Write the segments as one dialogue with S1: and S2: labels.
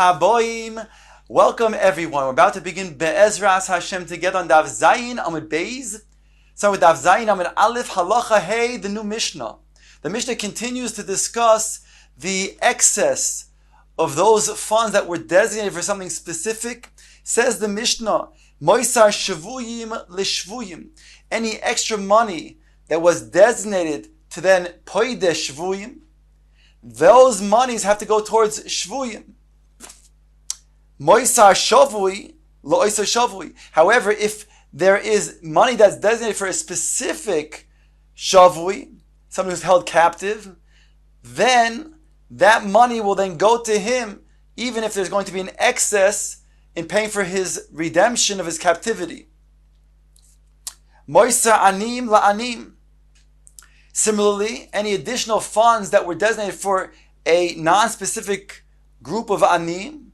S1: Haboim. Welcome everyone. We're about to begin Be'ezras Hashem together on Daf Zayin Amud Beis. So with Daf Zayin Amud Aleph Halacha Hey, the new Mishnah. The Mishnah continues to discuss the excess of those funds that were designated for something specific. Says the Mishnah, Moisar Shavuyim Lishvuyim. Any extra money that was designated to then Poide Shvuyim, those monies have to go towards Shvuyim. Moisar Shavui, Loisar Shavui. However, if there is money that's designated for a specific Shavui, someone who's held captive, then that money will then go to him, even if there's going to be an excess in paying for his redemption of his captivity. Moisar Anim La'anim. Similarly, any additional funds that were designated for a non-specific group of Anim,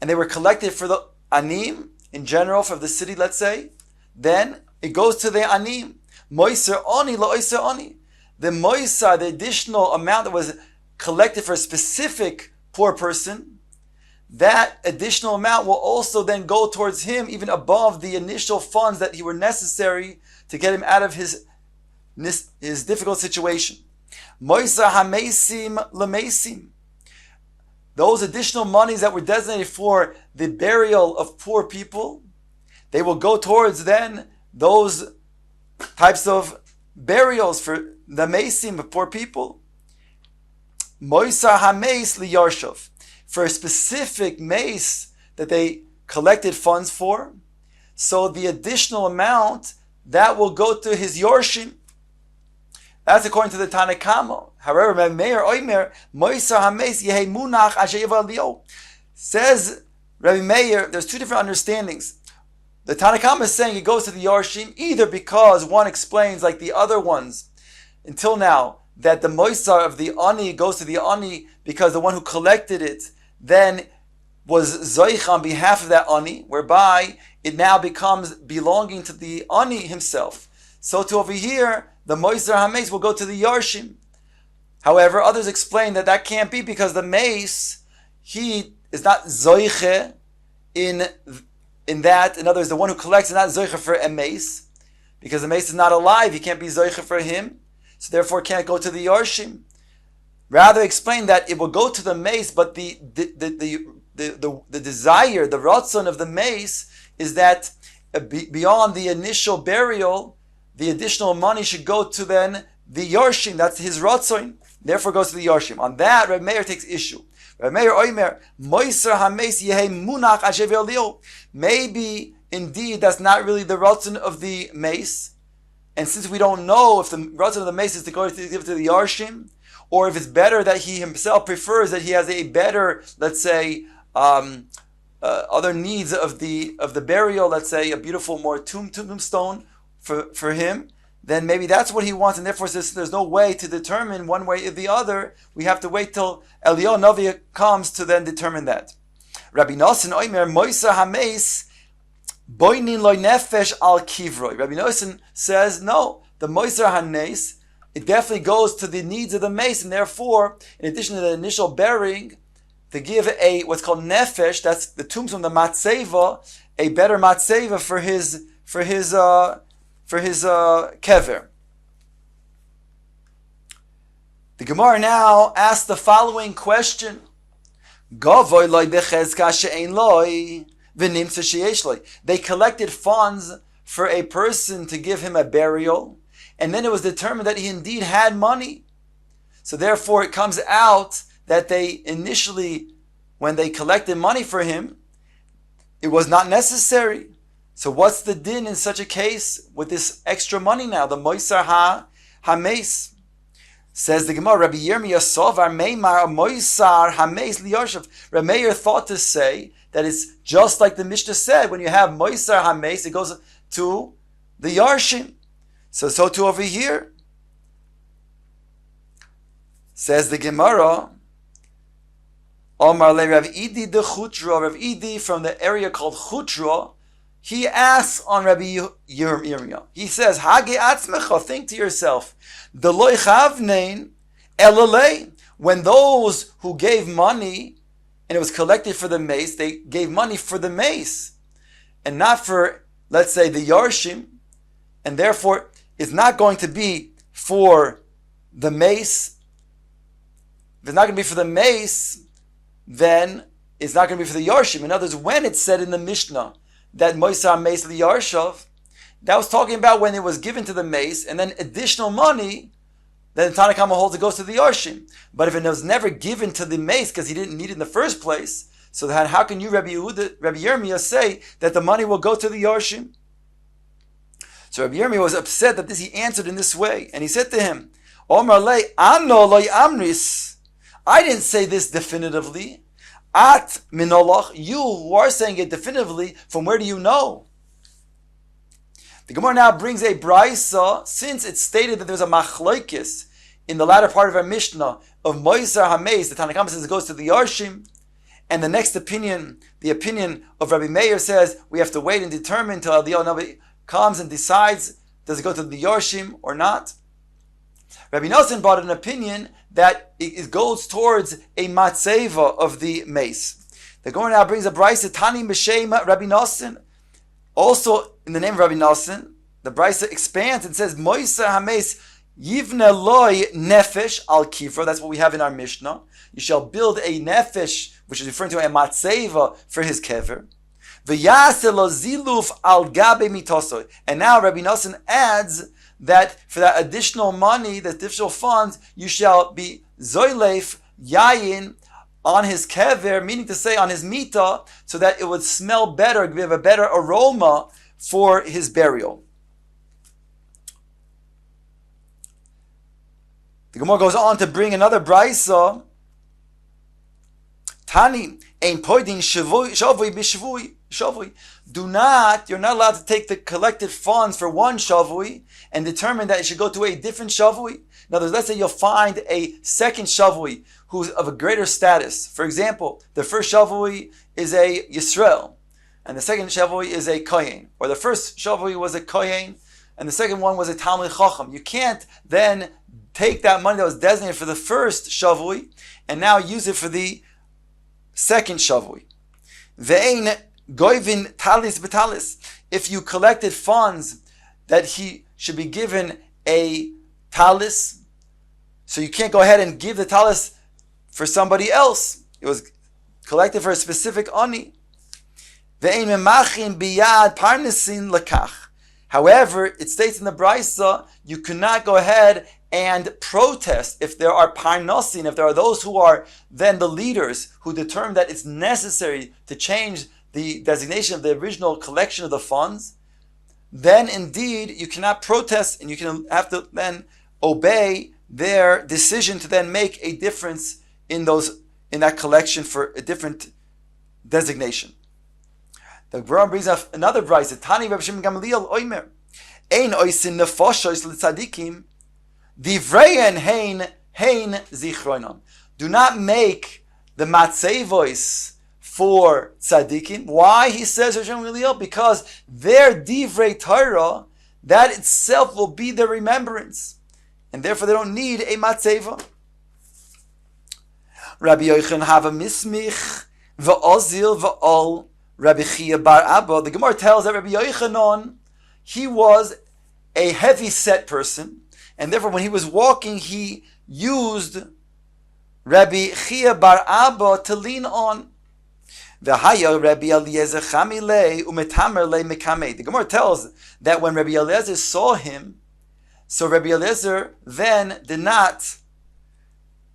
S1: and they were collected for the Anim, in general, for the city, let's say, then it goes to the Anim. Moiser Oni Loiser Oni. The Moisar, the additional amount that was collected for a specific poor person, that additional amount will also then go towards him, even above the initial funds that were necessary to get him out of his difficult situation. Moisar Hamesim Lamesim. Those additional monies that were designated for the burial of poor people, they will go towards then those types of burials for the mesim of poor people. Moisar Hameis Liyarshav. For a specific mace that they collected funds for, so the additional amount, that will go to his Yorshim. That's according to the Tanakama. However, Meir Oimer, Moisar Hames Yehe Munach Asheva Leo. Says Rabbi Meir, there's two different understandings. The Tanakama is saying it goes to the Yarshim, either because one explains, like the other ones, until now, that the Moisar of the Ani goes to the Ani because the one who collected it then was Zoich on behalf of that Ani, whereby it now becomes belonging to the Ani himself. So to over here, the Moisar HaMeis will go to the Yarshim. However, others explain that that can't be because the Meis, he is not Zoiche in that. In other words, the one who collects is not Zoiche for a Meis, because the Meis is not alive. He can't be Zoiche for him, so therefore can't go to the Yarshim. Rather explain that it will go to the Meis, but the desire, the Ratzon of the Meis is that beyond the initial burial, the additional money should go to then the Yarshim. That's his Ratzon. Therefore goes to the Yarshim. On that, Reb Meir takes issue. Reb Meir Oimer, Moisar HaMeis Yehe Munach Ashev Elio. Maybe, indeed, that's not really the Ratzon of the Mace. And since we don't know if the Ratzon of the Mace is to go to give it to the Yarshim, or if it's better that he himself prefers that he has a better, let's say, other needs of the burial, let's say a beautiful more tombstone for him, then maybe that's what he wants, and therefore since there's no way to determine one way or the other, we have to wait till Eliyahu Novi comes to then determine that. Rabbi Nosson Oimer Moisar Hameis Boinin Loy Nefesh Al Kivroi. Rabbi Nosson says no, the Moisar Hanes, it definitely goes to the needs of the mace, and therefore, in addition to the initial burying, to give a what's called nefesh, that's the tombstone, the matzeva, a better matzeva for his kever. The Gemara now asks the following question: Gavoy loy bechezka she'ein loy v'nimtza sheyesh loy. They collected funds for a person to give him a burial, and then it was determined that he indeed had money. So therefore it comes out that they initially, when they collected money for him, it was not necessary. So what's the din in such a case with this extra money now? The Moisar HaMeis. Says the Gemara, Rabbi Yirmiyahu Sovar Meimar Moisar HaMeis Liyarshav. Rabbi Meir thought to say that it's just like the Mishnah said, when you have Moisar HaMeis, it goes to the Yarshim. So too over here. Says the Gemara, Omar le Rav Idi de Chutra, Rav Idi from the area called Chutra, he asks on Rabbi Yirmiyahu. He says, Hage atzmecha, think to yourself, Deloy chavnein elalei, when those who gave money and it was collected for the mace, they gave money for the mace and not for, let's say, the Yarshim, and therefore it's not going to be for the mace. If it's not going to be for the mace, then it's not going to be for the Yarshim. In other words, when it's said in the Mishnah that Moisar mace of the Yarshav, that was talking about when it was given to the mace and then additional money, then the Tanakh holds it goes to the Yarshim. But if it was never given to the mace because he didn't need it in the first place, so then how can you, Rabbi Yirmiyahu, say that the money will go to the Yarshim? So Rabbi Yirmiyahu was upset that he answered in this way, and he said to him, Omar lei ano loy amris. I didn't say this definitively. At minoloch, you who are saying it definitively, from where do you know? The Gemara now brings a brisa, since it's stated that there's a machlokes in the latter part of our Mishnah of Moisar HaMeis, the Tanakh says it goes to the Yarshim, and the next opinion, the opinion of Rabbi Meir, says we have to wait and determine until the Navi comes and decides, does it go to the Yarshim or not? Rabbi Nosson brought an opinion that it goes towards a matzeva of the mace. The Gemara now brings a brisa, Tani M'Shem Rabbi Nosson, also in the name of Rabbi Nosson. The brisa expands and says, Moisar HaMeis Yivne loy nefesh al kifra. That's what we have in our Mishnah. You shall build a nefesh, which is referring to a matzeva, for his kever. V'yaseh lo ziluf al gabe mitoso. And now Rabbi Nosson adds that for that additional money, that additional funds, you shall be zoylef yayin on his kever, meaning to say on his mita, so that it would smell better, give a better aroma for his burial. The Gemara goes on to bring another brisa. Tani ein poidin shavui b'shavui. You're not allowed to take the collected funds for one shavui and determine that it should go to a different shavui. In other words, let's say you'll find a second shavui who's of a greater status. For example, the first shavui is a Yisrael, and the second shavui is a Kohen. Or the first shavui was a Kohen, and the second one was a Talmid Chacham. You can't then take that money that was designated for the first shavui and now use it for the second shavui. Ve'ein goivin talis betalis. If you collected funds that he should be given a talis, so you can't go ahead and give the talis for somebody else. It was collected for a specific ani. Ve'ein memachin biyad parnesin lakach. However, it states in the brisa, you cannot go ahead and protest if there are parnasin, if there are those who are then the leaders who determine that it's necessary to change the designation of the original collection of the funds, then indeed you cannot protest and you can have to then obey their decision to then make a difference in that collection for a different designation. The Gemara brings up another brisa. Tani Reb Shimon Gamliel Oimer, Ein oisin nefoshes l'tzadikim, divreyen hein zichronon. Do not make the matzevos for tzadikim. Why? He says Reb Shimon Gamliel, because their divrei Torah, that itself will be their remembrance, and therefore they don't need a matzeva. Rabbi Yochanan have a mismich v'ozil v'ol Rabbi Chia bar Abba. The Gemara tells that Rabbi Yochanan, he was a heavy set person, and therefore when he was walking, he used Rabbi Chia bar Abba to lean on. The Gemara tells that when Rabbi Eliezer saw him, so Rabbi Eliezer then did not,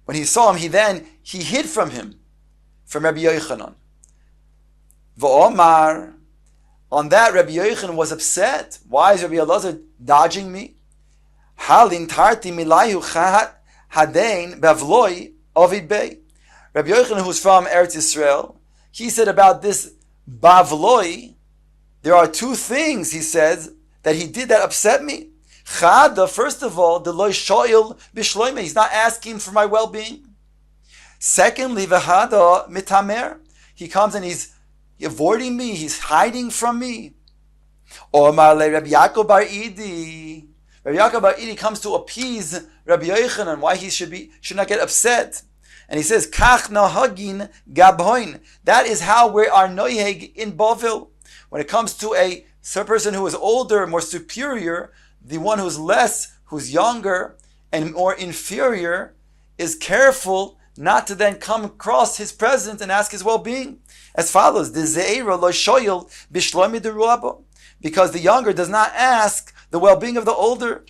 S1: when he saw him, he hid from him, from Rabbi Yochanan. V'omar, on that Rabbi Yochanan was upset. Why is Rabbi Eliezer dodging me? Halin tarti milayu hadein bavloi ovid bey. Rabbi Yochanan, who's from Eretz Yisrael, he said about this bavloi, there are two things, he says, that he did that upset me. Chada, first of all, the loy shoyil b'shloime, he's not asking for my well-being. Secondly, v'hada mitamer, he comes and he's avoiding me, he's hiding from me. Omar le Rabbi Yaakov bar Idi. Rabbi Yaakov bar Idi comes to appease Rabbi Yochanan, why he should not get upset. And he says, Kach nahagin gabhoin. That is how we are noyeg in Bovil. When it comes to a person who is older, more superior, the one who's less, who's younger, and more inferior, is careful not to then come across his presence and ask his well-being. As follows, because the younger does not ask the well-being of the older,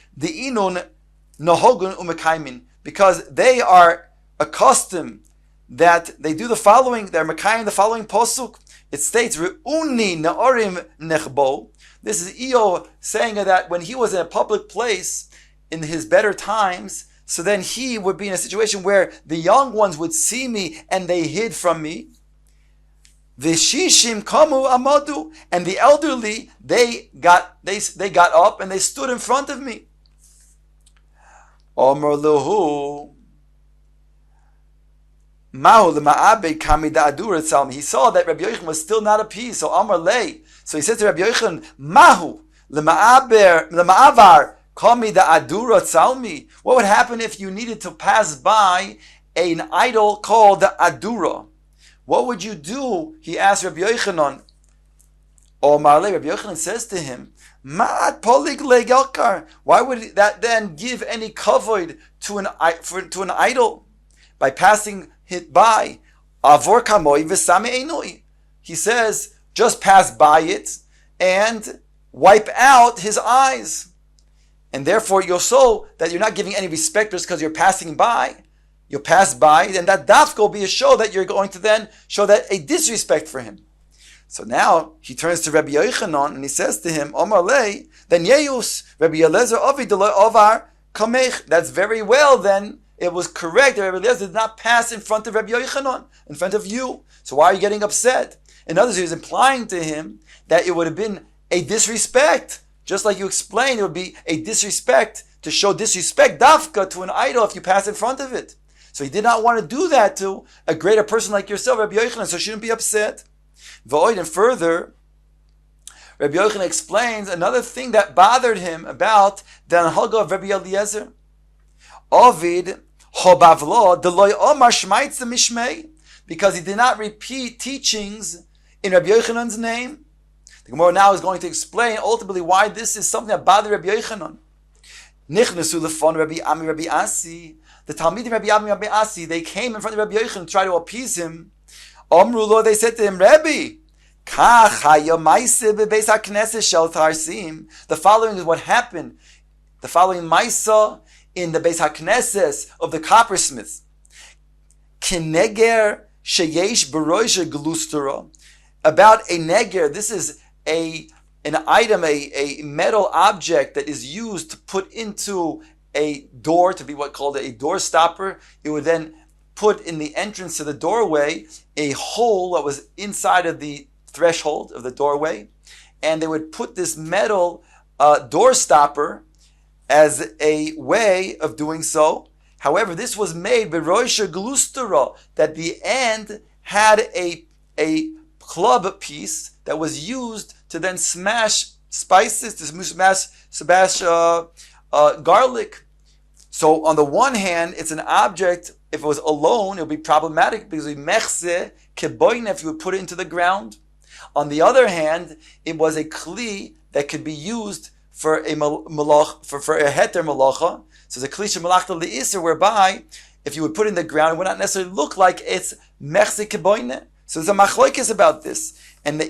S1: because they are accustomed that they do the following, they're makayim the following posuk. It states, Re'uni na'orim nechbo. This is Eo saying that when he was in a public place in his better times, so then he would be in a situation where the young ones would see me and they hid from me. V'shishim kamu amadu, and the elderly they got up and they stood in front of me. Omer luhu mahu l'ma'abe kami da'adur etzalmi. He saw that Rabbi Yochanan was still not appeased. So Amar lei. So he said to Rabbi Yochanan, mahu l'ma'avar kami da'adur etzalmi. What would happen if you needed to pass by an idol called the Adura? What would you do? He asked Rabbi Yochanan. Omar lei. Rabbi Yochanan says to him, Ma'at polig legelkar. Why would that then give any kavod to an idol by passing it by? Avor kamoi v'same einoi. He says, just pass by it and wipe out his eyes. And therefore you'll show that you're not giving any respect just because you're passing by. You'll pass by, and that dafka will be a show that you're going to then show that a disrespect for him. So now he turns to Rabbi Yochanan and he says to him, Omar lei, then Yeyus, Rabbi Eliezer Ovi Deloi Ovar Kamech. That's very well then. It was correct that Rabbi Eliezer did not pass in front of Rabbi Yochanan, in front of you. So why are you getting upset? In other words, he was implying to him that it would have been a disrespect. Just like you explained, it would be a disrespect to show disrespect, dafka, to an idol if you pass in front of it. So he did not want to do that to a greater person like yourself, Rabbi Yochanan, so shouldn't be upset. And further, Rabbi Yochanan explains another thing that bothered him about the anhaga of Rabbi Eliezer. Ovid hobavlo deloy omar shmaitza mishmei, because he did not repeat teachings in Rabbi Yochanan's name. The Gemara now is going to explain ultimately why this is something that bothered Rabbi Yochanan. Nichnasu lefon Rabbi Ami Rabbi Asi. The Talmidim Rabbi Ami Rabbi Asi, they came in front of Rabbi Yochanan to try to appease him. Omrulo, they said to him, Rabbi, the following is what happened. The following Maisa in the Beis HaKnesses of the coppersmiths. Kineger sheyesh beroisha glustera. About a neger, this is an item, a metal object that is used to put into a door, to be what called a door stopper. It would then put in the entrance to the doorway a hole that was inside of the threshold of the doorway, and they would put this metal door stopper as a way of doing so. However, this was made beroisha glustera, that the end had a club piece that was used to then smash spices, to smash garlic. So on the one hand, it's an object. If it was alone, it would be problematic because it would be mechse keboine if you would put it into the ground. On the other hand, it was a kli that could be used for a malach, for a heter malacha. So the kli shemalachta le'iser, whereby if you would put it in the ground, it would not necessarily look like it's mechse keboine. So there's a machlokes about this, and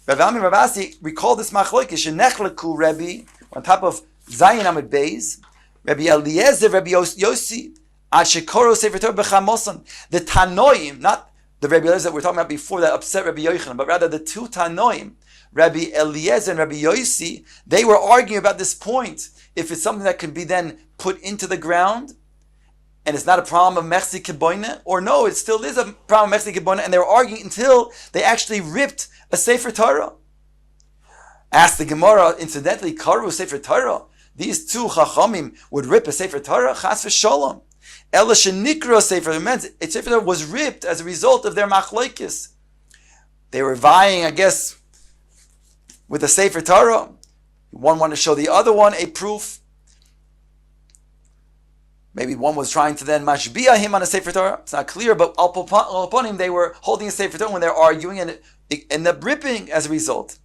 S1: Rav Ami Rav Asi recalled this machlokes. Shenechleku Rebbe on top of Zayin Amud Beis, Rabbi Eliezer, Rabbi Yossi, Ashekoro Sefer Torah b'chamosan. The Tanoim, not the Rabbi Eliezer that we're talking about before that upset Rabbi Yochanan, but rather the two Tanoim, Rabbi Eliezer and Rabbi Yossi, they were arguing about this point. If it's something that can be then put into the ground, and it's not a problem of Mechzi Keboine, or no, it still is a problem of Mechzi Keboine, and they were arguing until they actually ripped a Sefer Torah. Asked the Gemara, incidentally, Karu Sefer Torah, these two Chachamim would rip a Sefer Torah, Chas v'Shalom. Ela shenikra Sefer, it meant a Sefer Torah was ripped as a result of their machlokes. They were vying, I guess, with the Sefer Torah. One wanted to show the other one a proof. Maybe one was trying to then mashbiah him on a Sefer Torah. It's not clear, but upon him they were holding a Sefer Torah when they're arguing and end up ripping as a result.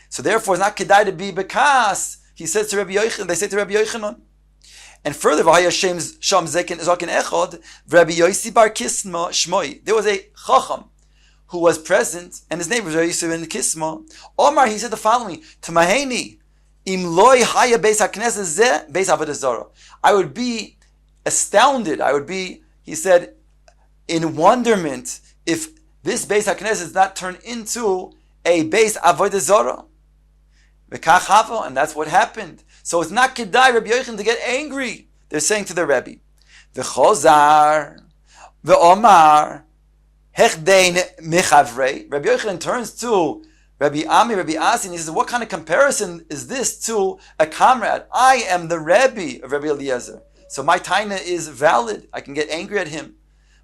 S1: So therefore, it's not kedai to be bekas. He says to Rabbi Yochanan. They say to Rabbi Yochanan. And further, v'haya shem sham zekin zaken echad Rabbi Yosi bar Kisma shmoi. There was a chacham who was present, and his name was Rabbi Yosi ben Kisma. Omar, he said the following: Tamaheni im loy haya beis hakneses ze beis avodah zarah. I would be astounded. I would be, he said, in wonderment if this beis hakneses is not turned into a beis avodah zarah. And that's what happened. So it's not kedai Rabbi Yochanan to get angry. They're saying to the Rebbe, "V'chozar, v'omar, hechdein michavrei." Rabbi Yochanan turns to Rabbi Ami, Rabbi Asi, and he says, "What kind of comparison is this to a comrade? I am the Rebbe of Rabbi Eliezer, so my taina is valid. I can get angry at him.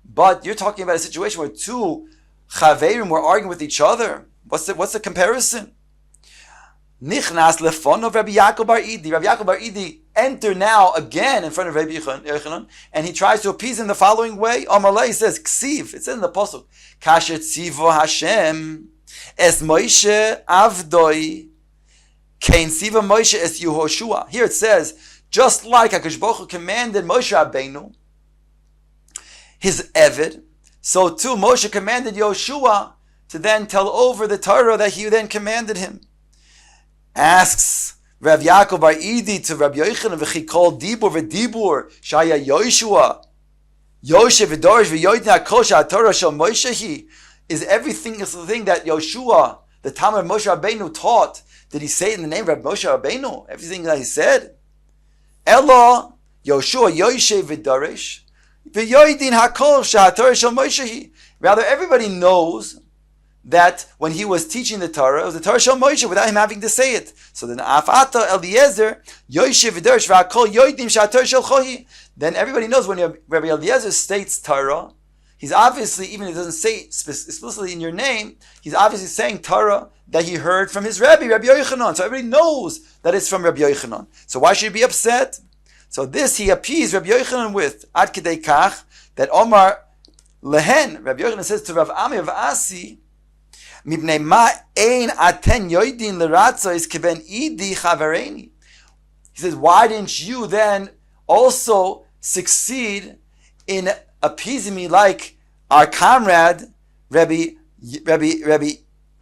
S1: But you're talking about a situation where two chaverim were arguing with each other. What's the comparison?" Nichnas lefonov Rabbi Yaakov bar Idi. Rabbi Yaakov bar Idi enter now again in front of Rabbi Yochanan, and he tries to appease him the following way. Amalei says, "Ksiv." It says in the pasuk, "Kasher tzivo Hashem es Moshe avdoi kein tzivo Moshe es Yehoshua." Here it says, just like HaKadosh Baruch Hu commanded Moshe Rabbeinu, his Eved, so too Moshe commanded Yehoshua to then tell over the Torah that he then commanded him. Asks Rav Yaakov bar Idi to Rabbi Yochanan, "V'chikol dibur v'dibur shaya Yoshua Yoshe v'dorish v'yoytin hakol she'atorah shel Moshe." Is everything is the thing that Yoshua, the Talmud of Moshe Rabbeinu, taught? Did he say it in the name of Moshe Rabbeinu? Everything that he said. Elo Yoshua Yoshe v'dorish v'yoytin hakol she'atorah shel Moshe. Rather, everybody knows that when he was teaching the Torah, it was the Torah Shel Moshe without him having to say it. So then, Afata Eliezer, Yoshe v'dorish v'akol yoidim she'atorah shel chohi. Then everybody knows when Rabbi Eliezer states Torah, he's obviously, even if he doesn't say it explicitly in your name, he's obviously saying Torah that he heard from his Rabbi Yochanan. So everybody knows that it's from Rabbi Yochanan. So why should he be upset? So this he appeased Rabbi Yochanan with, Ad Kedei Kach, that Omar Lehen, Rabbi Yochanan says to Rav Ami of Asi, Mibnei ma ein aten yoidin l'ratzois keben idi chavareni. He says, why didn't you then also succeed in appeasing me like our comrade Rabbi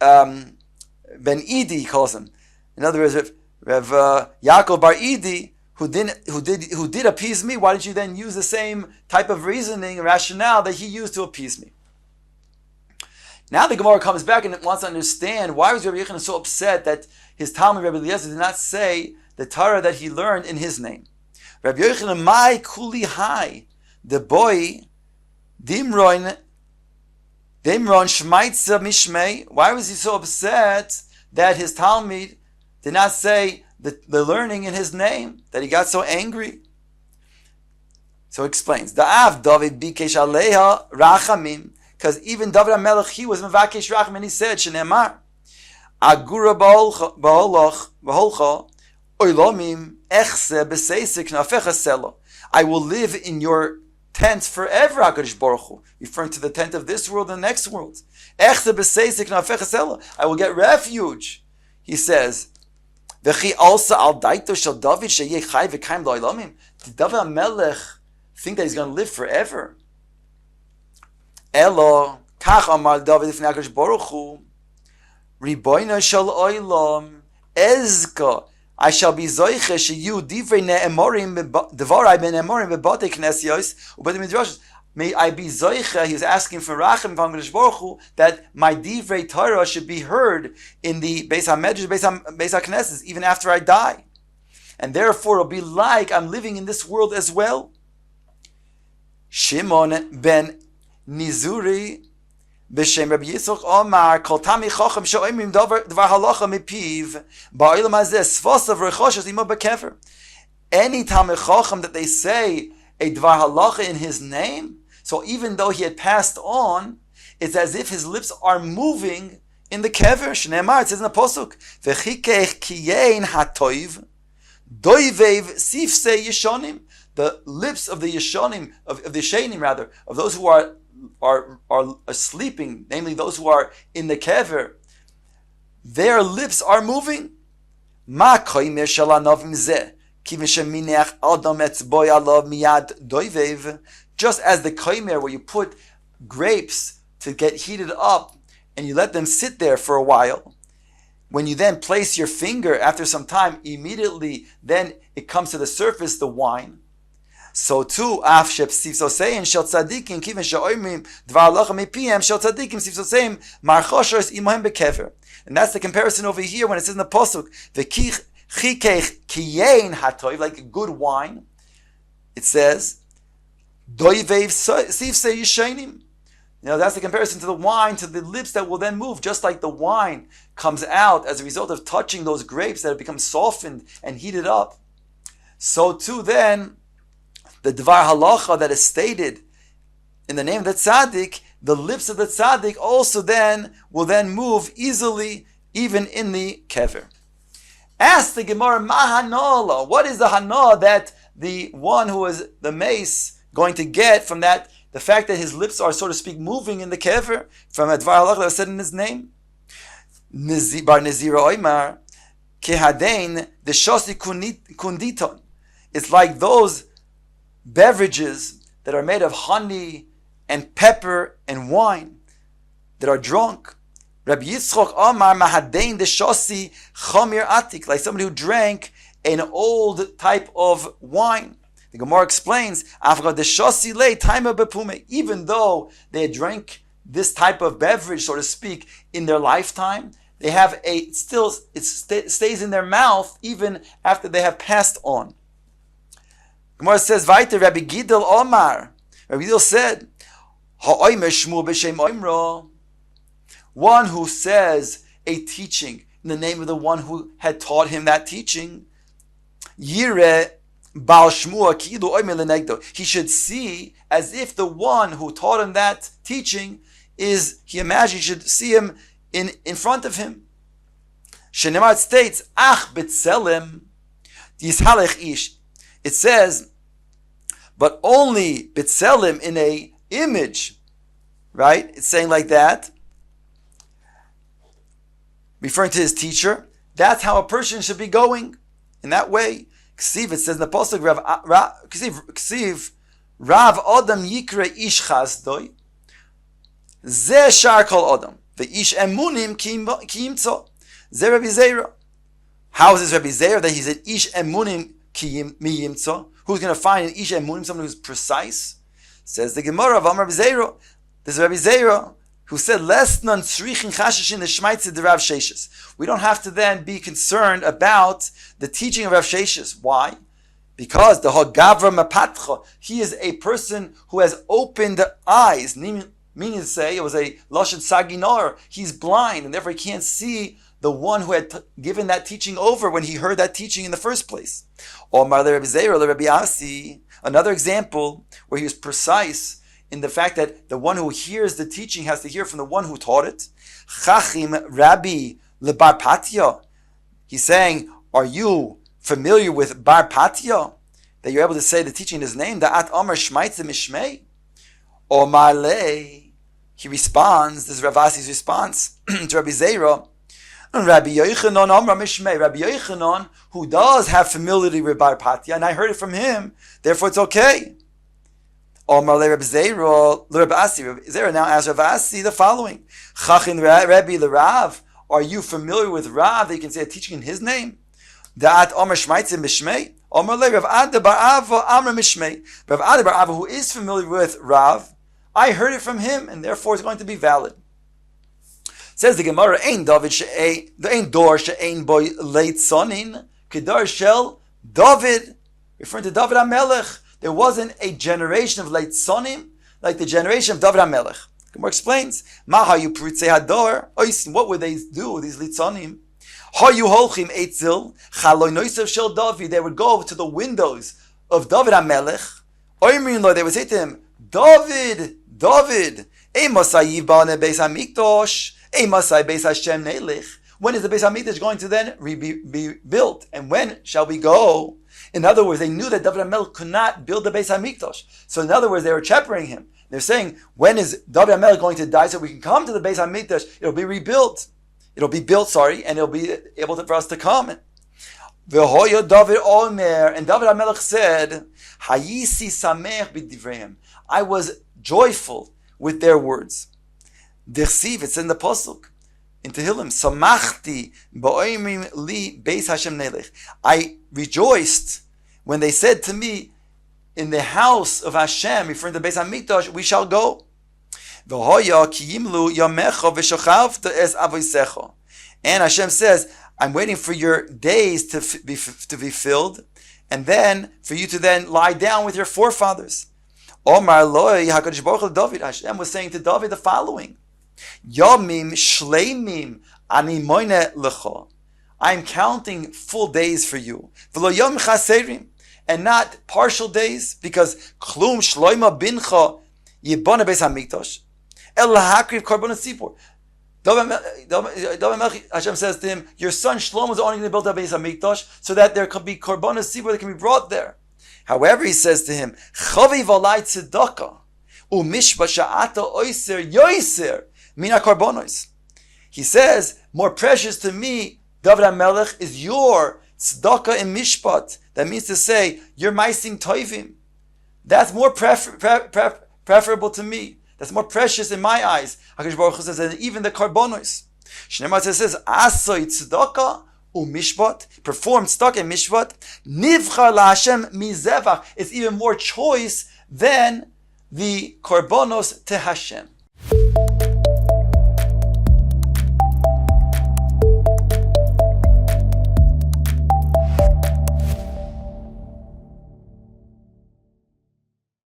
S1: Ben Idi, he calls him. In other words, Rav Yaakov bar Idi, who did appease me. Why didn't you then use the same type of reasoning and rationale that he used to appease me? Now the Gemara comes back and wants to understand why was Rabbi Yochanan so upset that his Talmud Rabbi Eliezer did not say the Torah that he learned in his name. Rabbi Yochanan, my kuli hai, the boy, Dimron Shmaitza Mishmei. Why was he so upset that his Talmud did not say the learning in his name, that he got so angry? So he explains, Da'av David bikesh aleha rachamim. Because even David HaMelech, he was mevakesh racham, and he said, "Shenemar, agura b'holcha oilomim echse b'seisik nafecha selo." I will live in your tent forever, HaKadosh Baruch Hu, referring to the tent of this world and the next world. Echse b'seisik nafecha selo. I will get refuge. He says, "V'chi also al daito shel David sheyeh chai v'kaim lo'ilomim." Did David HaMelech think that he's going to live forever? Elo, kach amar David ifnei HaKadosh Baruch Hu, Ribono shel olam, ezka, I shall be zoiche sheyu divrei ne'emorim, devarai be'ne'emorim be'batei knesios u'b'batei midrashos. May I be zoiche, he was asking for rachim from HaKadosh Baruch Hu, that my divrei Torah should be heard in the Beis HaMedrash, Beis HaKnesses, even after I die. And therefore it'll be like I'm living in this world as well. Shimon ben Nizuri b'shem Rabbi Yitzchak Omar kol tami chacham she'omrim davar halacha mipiv ba'olam hazeh svasav rechoshes imo bekever. Any Talmid Chacham that they say a dvar halacha in his name, so even though he had passed on, it's as if his lips are moving in the kever. Shneimar, it says in the pasuk, v'chikech kiyein hatoiv doivev sifsei yishonim. the lips of the Yeshonim, of the Shenim rather, of those who are sleeping, namely those who are in the kever, their lips are moving. Ma koimer shel hanavim zeh, kivin shemineach adam etzboi alav miyad doivev. Just as the koimer, where you put grapes to get heated up and you let them sit there for a while, when you then place your finger after some time, immediately then it comes to the surface, the wine. So too, af shepsivsosein shel tzadikim kivin she'oimrim dvar halacha mipiem shel tzadikim sivsosein marchoshos imohem bekever. And that's the comparison over here when it says in the pasuk v'chikech kiyein hatoiv, like a good wine. It says doivev sivsei yishenim. That's the comparison to the wine, to the lips that will then move, just like the wine comes out as a result of touching those grapes that have become softened and heated up. So too then, the Dvar Halacha that is stated in the name of the Tzaddik, the lips of the Tzaddik also then will then move easily, even in the Kever. Ask the Gemara, Ma Hanola? What is the Hana that the one who is the mace going to get from that? The fact that his lips are, so to speak, moving in the kever, from a Dvar Halacha that was said in his name. Bar Nezira Oimar, Kehadein, the Shosi Kunditon. It's like those beverages that are made of honey and pepper and wine that are drunk. Rabbi Yitzchok Omar Mahadein, the Shosi Chomir Atik, like somebody who drank an old type of wine. The Gemara explains, even though they had drank this type of beverage, so to speak, in their lifetime, they have it stays in their mouth even after they have passed on. Gemara says, Vaiter Rabbi Gidel Omar. Rabbi Gidel said, one who says a teaching in the name of the one who had taught him that teaching, Yire Baal Shmua, he should see as if the one who taught him that teaching is, he imagines, he should see him in front of him. Shenemar states, Ach betzelem yishalech ish. It says, but only betzelem, in a image, right? It's saying like that, referring to his teacher. That's how a person should be going, in that way. Ksiv, it says in the pasuk, Ksiv, Rav Adam Yikre Ish Chazdoi, Ze Shar Kol Adam, Ve'ish Emunim Ki Yimtzo, Ze Rabbi Zeira. How is this Rabbi Zeira that he said Ish Emunim Ki Yimtzo? Who's going to find an Ish Emunim, someone who's precise? Says the Gemara of Rabbi Zeira. This is Rabbi Zeira who said, we don't have to then be concerned about the teaching of Rav Sheshes. Why? Because the Hogavra Mapatcha, he is a person who has opened eyes, meaning to say, it was a Lashon Saginar, he's blind, and therefore he can't see the one who had given that teaching over when he heard that teaching in the first place. Another example where he was precise in the fact that the one who hears the teaching has to hear from the one who taught it. Chachim Rabbi leBar Patya. He's saying, are you familiar with Bar Patya? That you're able to say the teaching in his name. Da'at Amar Shmaitze Mishmei. Omar Le. He responds, this is Rav Asi's response to Rabbi Zeira. Rabbi Yochanan Amar Mishmei. Rabbi Yochanan, who does have familiarity with Bar Patya, and I heard it from him, therefore it's okay. Omar le Rabbi Zeira, Rabbi Asi. Rabbi Zeira now asks Rav Asi the following: Chachin Rabbi LeRav, are you familiar with Rav that you can say a teaching in his name? Da'at Omar Shmaitzim Mishmei. Omar le Rav Ada Bar Ava Amar Mishmei. Rav Ada Bar Ava, who is familiar with Rav, I heard it from him, and therefore it's going to be valid. Says the Gemara, Ein David she'ein Ein Dor she'ein boy leit sonin kedar shel David, referring to David HaMelech. There wasn't a generation of leit sonim like the generation of David HaMelech. Gemara explains, Mahayu Prutzei Hador. What would they do, these litzonim? Hayu holchim eitzil chaloi noisav shel David. They would go to the windows of David HaMelech. Oimrin lo, they would say to him, David, David, Emasai yibane beis hamikdosh, Emasai beis Hashem nelich. When is the beis hamikdosh going to then be built? And when shall we go? In other words, they knew that David HaMelech could not build the Beis HaMikdash. So in other words, they were chaperoning him. They're saying, when is David HaMelech going to die so we can come to the Beis HaMikdash? It'll be rebuilt. It'll be built, and it'll be able for us to come. V'hoyo David Omer, and David HaMelech said, Hayisi samech b'divrehim. I was joyful with their words. D'chsiv, it's in the Pasuk, in Tehillim, Samachti ba'oimrim li beis Hashem nelech. I rejoiced when they said to me, in the house of Hashem, referring to Beis HaMikdash, we shall go. And Hashem says, I'm waiting for your days to be filled, and then for you to then lie down with your forefathers. Hashem was saying to David the following: Yomim shleimim ani moine lecha. I'm counting full days for you. V'lo yom chaserim, and not partial days, because klum shloima bincha yibona beis hamikdash el lahakriv karbon tzipor. Hashem says to him, your son Shlomo is only going to build a beis hamikdash so that there could be karbon tzipor that can be brought there. However, he says to him, chaviv alai tzedakah umishba sha'ata oiser yoiser mina karbonos. He says, more precious to me, David HaMelech, is your tzedakah and mishpat. That means to say, your maisim toivim. That's more preferable to me. That's more precious in my eyes. HaKadosh Baruch Hu says, and even the karbonos. Shneimar says, asoi tzedakah umishpat, perform tzedakah and mishpat, nivchar laHashem mizevach. It's even more choice than the karbonos to Hashem.